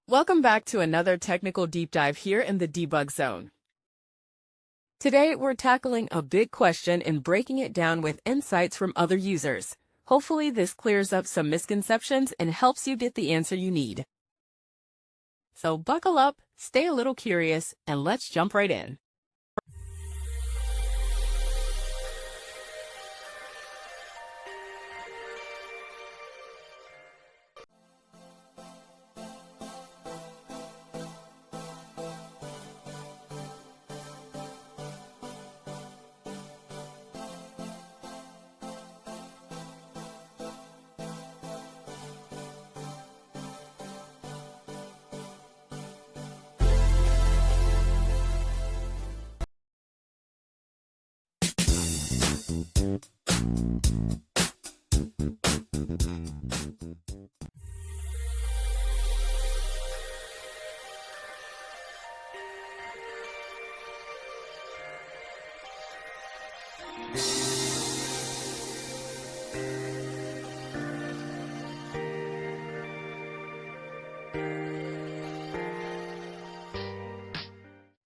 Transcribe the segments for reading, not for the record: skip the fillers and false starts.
Welcome back to another technical deep dive here in the debug zone. Today, we're tackling a big question and breaking it down with insights from other users. Hopefully, this clears up some misconceptions and helps you get the answer you need. So buckle up, stay a little curious, and let's jump right in.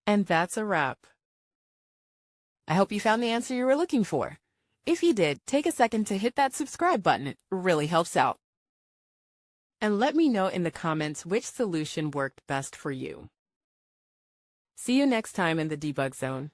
And that's a wrap. I hope you found the answer you were looking for. If you did, take a second to hit that subscribe button. It really helps out. And let me know in the comments which solution worked best for you. See you next time in the debug zone.